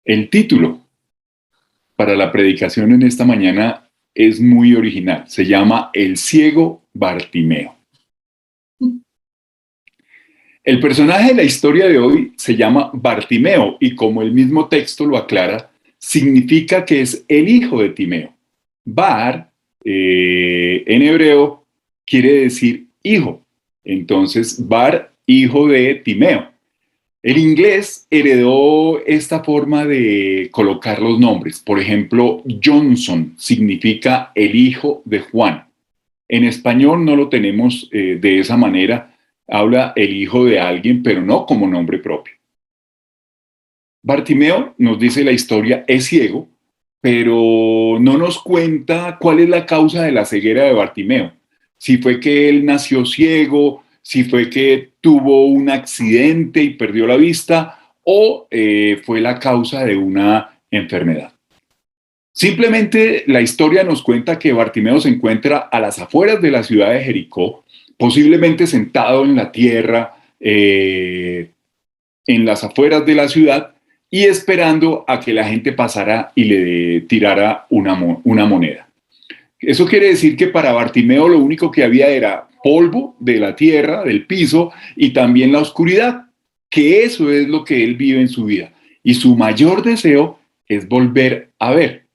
El título para la predicación en esta mañana es muy original. Se llama El ciego Bartimeo. El personaje de la historia de hoy se llama Bartimeo y como el mismo texto lo aclara, significa que es el hijo de Timeo. Bar, en hebreo, quiere decir hijo. Entonces, Bar, hijo de Timeo. El inglés heredó esta forma de colocar los nombres. Por ejemplo, Johnson significa el hijo de Juan. En español no lo tenemos de esa manera. Habla el hijo de alguien, pero no como nombre propio. Bartimeo, nos dice la historia, es ciego, pero no nos cuenta cuál es la causa de la ceguera de Bartimeo. Si fue que él nació ciego, si fue que tuvo un accidente y perdió la vista, o fue la causa de una enfermedad. Simplemente la historia nos cuenta que Bartimeo se encuentra a las afueras de la ciudad de Jericó, posiblemente sentado en la tierra, en las afueras de la ciudad, y esperando a que la gente pasara y le tirara una moneda. Eso quiere decir que para Bartimeo lo único que había era polvo de la tierra, del piso, y también la oscuridad, que eso es lo que él vive en su vida. Y su mayor deseo es volver a ver.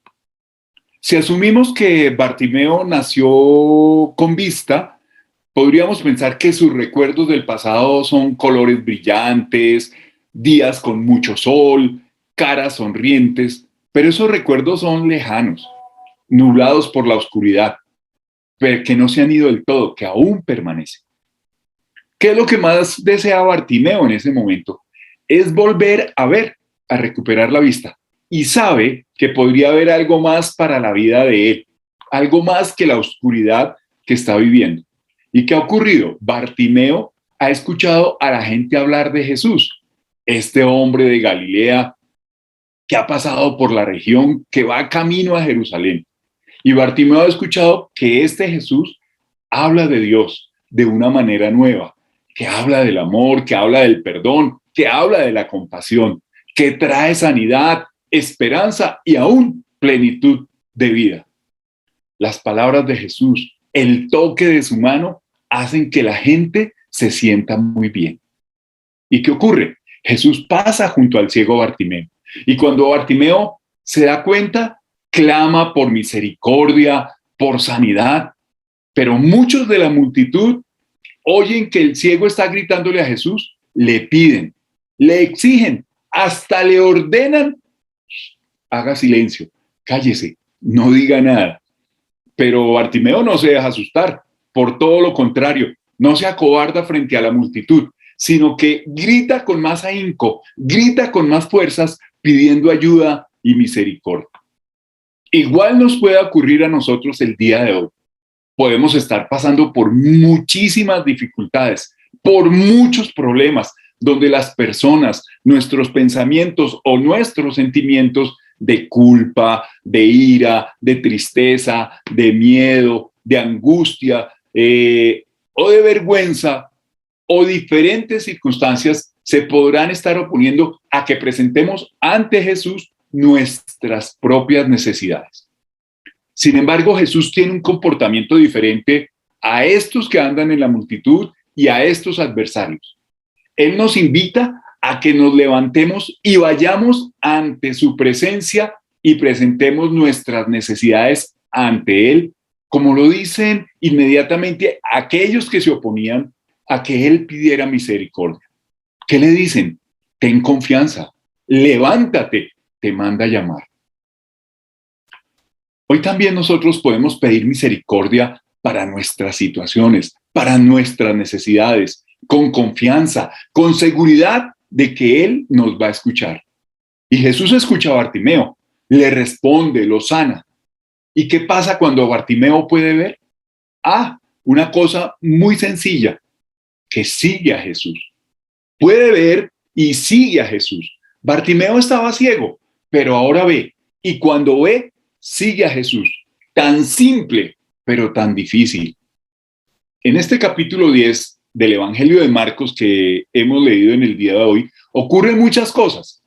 Si asumimos que Bartimeo nació con vista, podríamos pensar que sus recuerdos del pasado son colores brillantes, días con mucho sol, caras sonrientes, pero esos recuerdos son lejanos, nublados por la oscuridad, pero que no se han ido del todo, que aún permanecen. ¿Qué es lo que más desea Bartimeo en ese momento? Es volver a ver, a recuperar la vista. Y sabe que podría haber algo más para la vida de él, algo más que la oscuridad que está viviendo. ¿Y qué ha ocurrido? Bartimeo ha escuchado a la gente hablar de Jesús, este hombre de Galilea que ha pasado por la región, que va camino a Jerusalén. Y Bartimeo ha escuchado que este Jesús habla de Dios de una manera nueva, que habla del amor, que habla del perdón, que habla de la compasión, que trae sanidad, esperanza y aún plenitud de vida. Las palabras de Jesús, el toque de su mano, hacen que la gente se sienta muy bien. ¿Y qué ocurre? Jesús pasa junto al ciego Bartimeo. Y cuando Bartimeo se da cuenta, clama por misericordia, por sanidad. Pero muchos de la multitud oyen que el ciego está gritándole a Jesús, le piden, le exigen, hasta le ordenan, haga silencio, cállese, no diga nada. Pero Bartimeo no se deja asustar, por todo lo contrario, no se acobarda frente a la multitud, sino que grita con más ahínco, grita con más fuerzas, pidiendo ayuda y misericordia. Igual nos puede ocurrir a nosotros el día de hoy. Podemos estar pasando por muchísimas dificultades, por muchos problemas, donde las personas, nuestros pensamientos o nuestros sentimientos de culpa, de ira, de tristeza, de miedo, de angustia o de vergüenza o diferentes circunstancias se podrán estar oponiendo a que presentemos ante Jesús nuestras propias necesidades. Sin embargo, Jesús tiene un comportamiento diferente a estos que andan en la multitud y a estos adversarios. Él nos invita a que nos levantemos y vayamos ante su presencia y presentemos nuestras necesidades ante Él, como lo dicen inmediatamente aquellos que se oponían a que Él pidiera misericordia. ¿Qué le dicen? Ten confianza, levántate, te manda a llamar. Hoy también nosotros podemos pedir misericordia para nuestras situaciones, para nuestras necesidades, con confianza, con seguridad de que Él nos va a escuchar. Y Jesús escucha a Bartimeo, le responde, lo sana. ¿Y qué pasa cuando Bartimeo puede ver? Una cosa muy sencilla, que sigue a Jesús. Puede ver y sigue a Jesús. Bartimeo estaba ciego, pero ahora ve. Y cuando ve, sigue a Jesús. Tan simple, pero tan difícil. En este capítulo 10 del Evangelio de Marcos que hemos leído en el día de hoy, ocurren muchas cosas.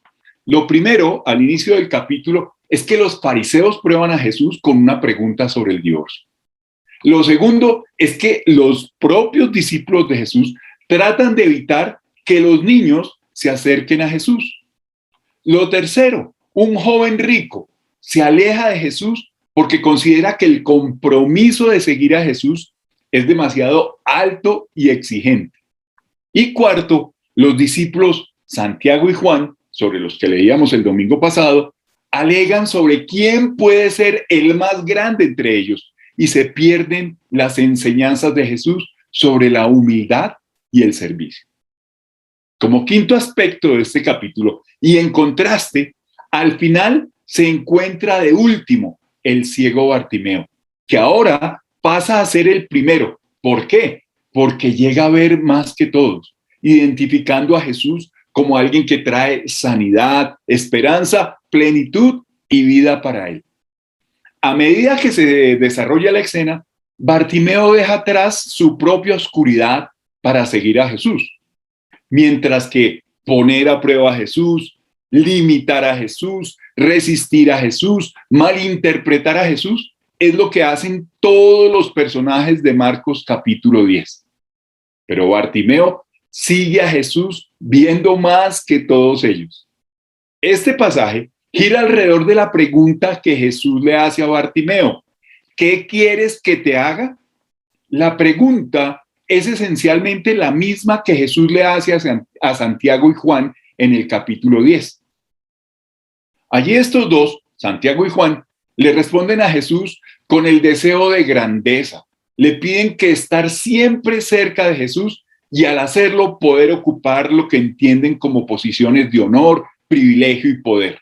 Lo primero, al inicio del capítulo, es que los fariseos prueban a Jesús con una pregunta sobre el divorcio. Lo segundo es que los propios discípulos de Jesús tratan de evitar que los niños se acerquen a Jesús. Lo tercero, un joven rico se aleja de Jesús porque considera que el compromiso de seguir a Jesús es demasiado alto y exigente. Y cuarto, los discípulos Santiago y Juan, sobre los que leíamos el domingo pasado, alegan sobre quién puede ser el más grande entre ellos y se pierden las enseñanzas de Jesús sobre la humildad y el servicio. Como quinto aspecto de este capítulo, y en contraste, al final se encuentra de último el ciego Bartimeo, que ahora pasa a ser el primero. ¿Por qué? Porque llega a ver más que todos, identificando a Jesús como alguien que trae sanidad, esperanza, plenitud y vida para él. A medida que se desarrolla la escena, Bartimeo deja atrás su propia oscuridad para seguir a Jesús, mientras que poner a prueba a Jesús, limitar a Jesús, resistir a Jesús, malinterpretar a Jesús, es lo que hacen todos los personajes de Marcos capítulo 10. Pero Bartimeo sigue a Jesús viendo más que todos ellos. Este pasaje gira alrededor de la pregunta que Jesús le hace a Bartimeo: ¿qué quieres que te haga? La pregunta es esencialmente la misma que Jesús le hace a Santiago y Juan en el capítulo 10. Allí estos dos, Santiago y Juan, le responden a Jesús con el deseo de grandeza. Le piden que estar siempre cerca de Jesús y al hacerlo poder ocupar lo que entienden como posiciones de honor, privilegio y poder.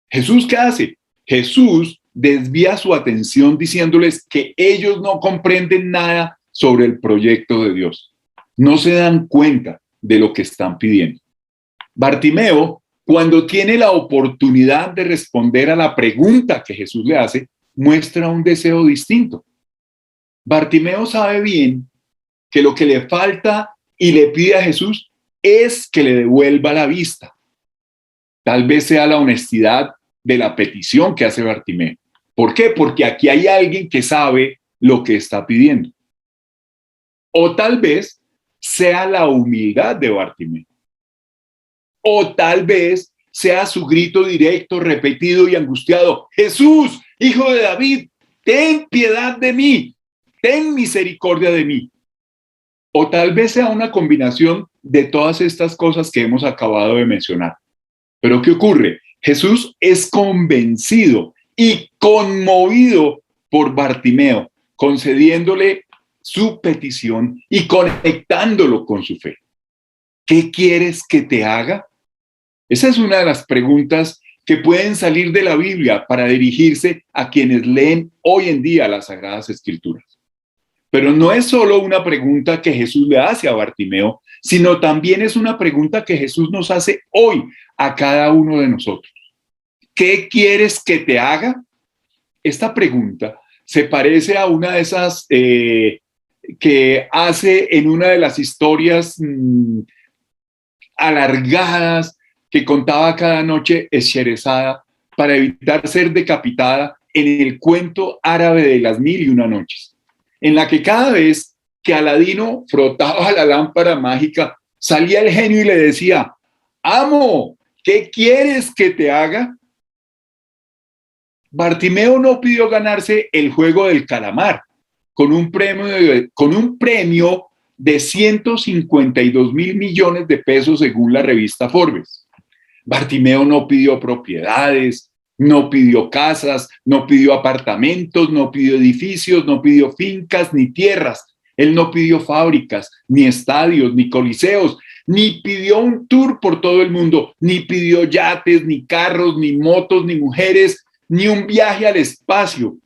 ¿Jesús qué hace? Jesús desvía su atención diciéndoles que ellos no comprenden nada sobre el proyecto de Dios. No se dan cuenta de lo que están pidiendo. Bartimeo, cuando tiene la oportunidad de responder a la pregunta que Jesús le hace, muestra un deseo distinto. Bartimeo sabe bien que lo que le falta y le pide a Jesús es que le devuelva la vista. Tal vez sea la honestidad de la petición que hace Bartimeo. ¿Por qué? Porque aquí hay alguien que sabe lo que está pidiendo. O tal vez sea la humildad de Bartimeo. O tal vez sea su grito directo, repetido y angustiado: Jesús, hijo de David, ten piedad de mí, ten misericordia de mí. O tal vez sea una combinación de todas estas cosas que hemos acabado de mencionar. Pero ¿qué ocurre? Jesús es convencido y conmovido por Bartimeo, concediéndole su petición y conectándolo con su fe. ¿Qué quieres que te haga? Esa es una de las preguntas que pueden salir de la Biblia para dirigirse a quienes leen hoy en día las Sagradas Escrituras. Pero no es solo una pregunta que Jesús le hace a Bartimeo, sino también es una pregunta que Jesús nos hace hoy a cada uno de nosotros. ¿Qué quieres que te haga? Esta pregunta se parece a una de esas que hace en una de las historias alargadas que contaba cada noche Sherezada para evitar ser decapitada en el cuento árabe de las 1001 noches, en la que cada vez que Aladino frotaba la lámpara mágica, salía el genio y le decía: amo, ¿qué quieres que te haga? Bartimeo no pidió ganarse el juego del calamar con un premio de 152 mil millones de pesos según la revista Forbes. Bartimeo no pidió propiedades, no pidió casas, no pidió apartamentos, no pidió edificios, no pidió fincas ni tierras. Él no pidió fábricas, ni estadios, ni coliseos, ni pidió un tour por todo el mundo, ni pidió yates, ni carros, ni motos, ni mujeres, ni un viaje al espacio,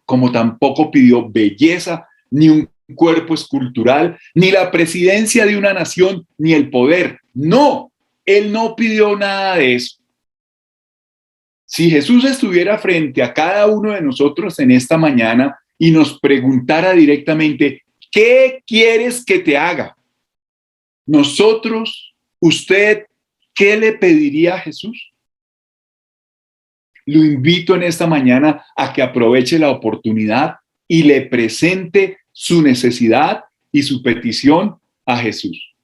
como tampoco pidió belleza, ni un cuerpo escultural, ni la presidencia de una nación, ni el poder. No, él no pidió nada de eso. Si Jesús estuviera frente a cada uno de nosotros en esta mañana y nos preguntara directamente: ¿qué quieres que te haga? Nosotros, usted, ¿qué le pediría a Jesús? Lo invito en esta mañana a que aproveche la oportunidad y le presente su necesidad y su petición a Jesús.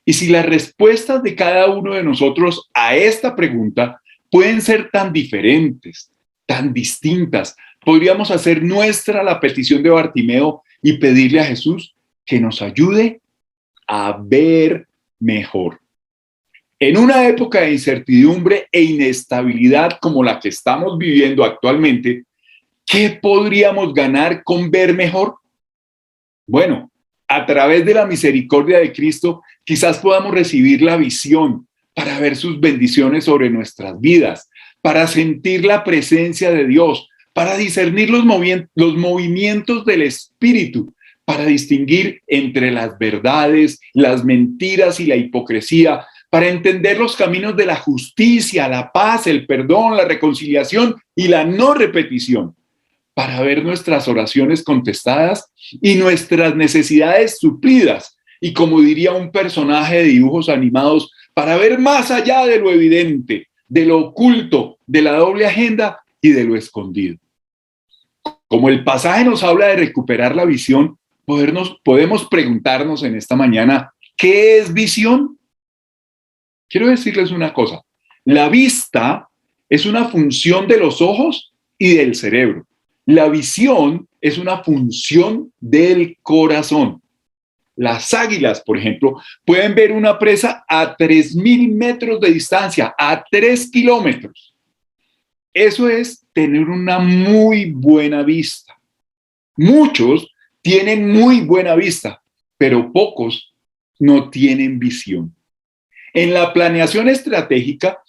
Y si las respuestas de cada uno de nosotros a esta pregunta pueden ser tan diferentes, tan distintas, podríamos hacer nuestra la petición de Bartimeo y pedirle a Jesús que nos ayude a ver mejor. En una época de incertidumbre e inestabilidad como la que estamos viviendo actualmente, ¿qué podríamos ganar con ver mejor? Bueno, a través de la misericordia de Cristo, quizás podamos recibir la visión para ver sus bendiciones sobre nuestras vidas, para sentir la presencia de Dios, para discernir los movimientos del Espíritu, para distinguir entre las verdades, las mentiras y la hipocresía, para entender los caminos de la justicia, la paz, el perdón, la reconciliación y la no repetición, para ver nuestras oraciones contestadas y nuestras necesidades suplidas. Y como diría un personaje de dibujos animados, para ver más allá de lo evidente, de lo oculto, de la doble agenda y de lo escondido. Como el pasaje nos habla de recuperar la visión, podemos preguntarnos en esta mañana, ¿qué es visión? Quiero decirles una cosa, la vista es una función de los ojos y del cerebro. La visión es una función del corazón. Las águilas, por ejemplo, pueden ver una presa a 3.000 metros de distancia, a 3 kilómetros. Eso es tener una muy buena vista. Muchos tienen muy buena vista, pero pocos no tienen visión. En la planeación estratégica,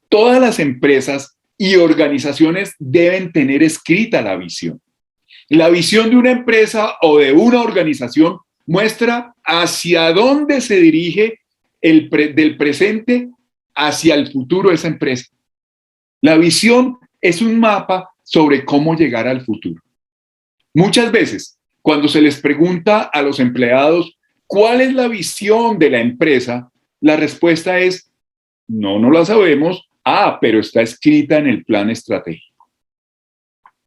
todas las empresas y organizaciones deben tener escrita la visión. La visión de una empresa o de una organización muestra hacia dónde se dirige del presente hacia el futuro esa empresa. La visión es un mapa sobre cómo llegar al futuro. Muchas veces, cuando se les pregunta a los empleados cuál es la visión de la empresa, la respuesta es, no la sabemos, pero está escrita en el plan estratégico.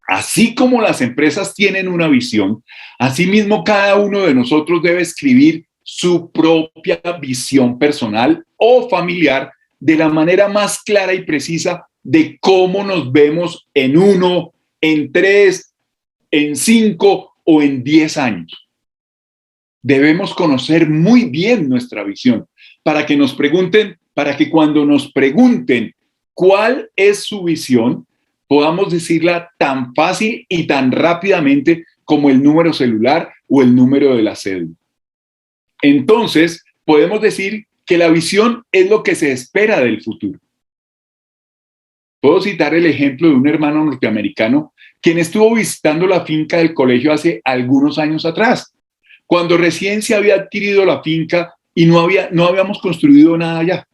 Así como las empresas tienen una visión, asimismo cada uno de nosotros debe escribir su propia visión personal o familiar de la manera más clara y precisa de cómo nos vemos en 1, en 3, en 5 o en 10 años. Debemos conocer muy bien nuestra visión para que cuando nos pregunten cuál es su visión, podamos decirla tan fácil y tan rápidamente como el número celular o el número de la cédula. Entonces, podemos decir que la visión es lo que se espera del futuro. Puedo citar el ejemplo de un hermano norteamericano quien estuvo visitando la finca del colegio hace algunos años atrás, cuando recién se había adquirido la finca y no habíamos construido nada allá.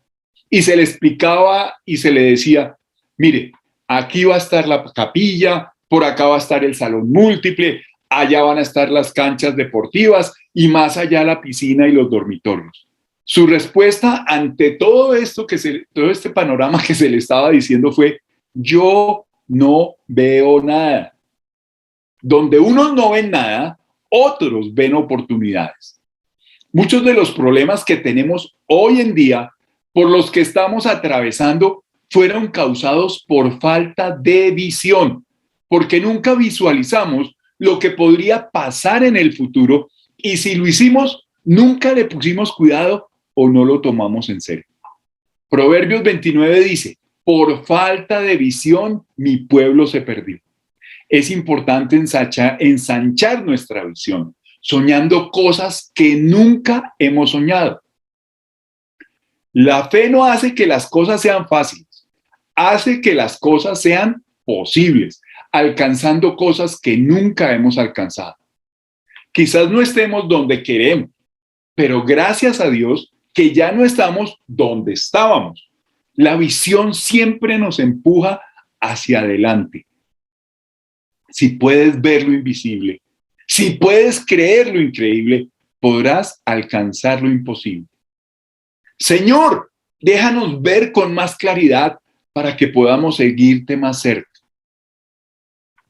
Y se le explicaba y se le decía, mire, aquí va a estar la capilla, por acá va a estar el salón múltiple, allá van a estar las canchas deportivas y más allá la piscina y los dormitorios. Su respuesta ante todo este panorama que se le estaba diciendo fue, yo no veo nada. Donde unos no ven nada, otros ven oportunidades. Muchos de los problemas que tenemos hoy en día, por los que estamos atravesando, fueron causados por falta de visión, porque nunca visualizamos lo que podría pasar en el futuro y si lo hicimos, nunca le pusimos cuidado o no lo tomamos en serio. Proverbios 29 dice, por falta de visión mi pueblo se perdió. Es importante ensanchar nuestra visión, soñando cosas que nunca hemos soñado. La fe no hace que las cosas sean fáciles, hace que las cosas sean posibles, alcanzando cosas que nunca hemos alcanzado. Quizás no estemos donde queremos, pero gracias a Dios que ya no estamos donde estábamos. La visión siempre nos empuja hacia adelante. Si puedes ver lo invisible, si puedes creer lo increíble, podrás alcanzar lo imposible. Señor, Déjanos ver con más claridad para que podamos seguirte más cerca.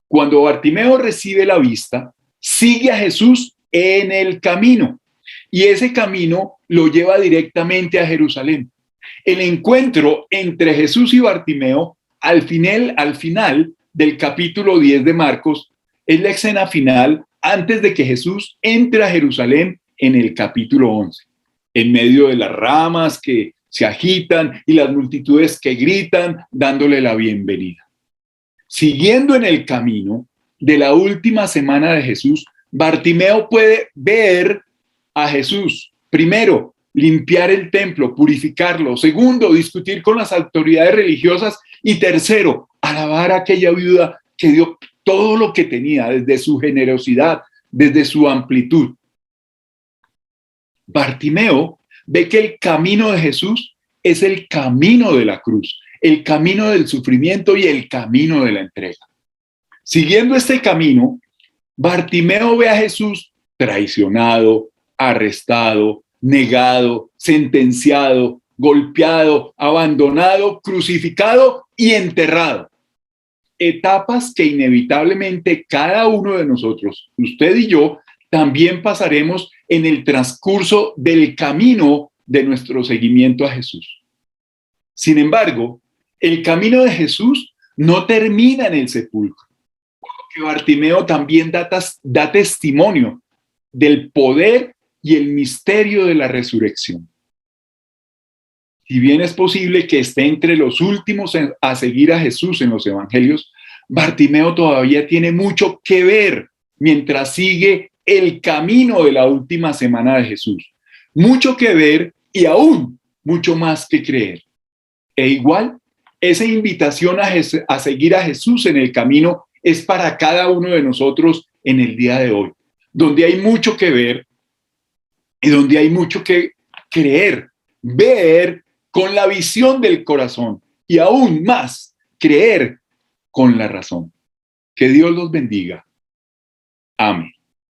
Cuando Bartimeo recibe la vista, sigue a Jesús en el camino y ese camino lo lleva directamente a Jerusalén. El encuentro entre Jesús y Bartimeo al final del capítulo 10 de Marcos es la escena final antes de que Jesús entre a Jerusalén en el capítulo 11, en medio de las ramas que se agitan y las multitudes que gritan dándole la bienvenida. Siguiendo en el camino de la última semana de Jesús, Bartimeo puede ver a Jesús. Primero, limpiar el templo, purificarlo. Segundo, discutir con las autoridades religiosas. Y tercero, alabar a aquella viuda que dio todo lo que tenía, desde su generosidad, desde su amplitud. Bartimeo ve que el camino de Jesús es el camino de la cruz, el camino del sufrimiento y el camino de la entrega. Siguiendo este camino, Bartimeo ve a Jesús traicionado, arrestado, negado, sentenciado, golpeado, abandonado, crucificado y enterrado. Etapas que inevitablemente cada uno de nosotros, usted y yo, también pasaremos en el transcurso del camino de nuestro seguimiento a Jesús. Sin embargo, el camino de Jesús no termina en el sepulcro, porque Bartimeo también da testimonio del poder y el misterio de la resurrección. Si bien es posible que esté entre los últimos a seguir a Jesús en los evangelios, Bartimeo todavía tiene mucho que ver mientras sigue el camino de la última semana de Jesús. Mucho que ver y aún mucho más que creer. E igual, esa invitación a seguir a Jesús en el camino es para cada uno de nosotros en el día de hoy, donde hay mucho que ver y donde hay mucho que creer, ver con la visión del corazón y aún más creer con la razón. Que Dios los bendiga. Amén.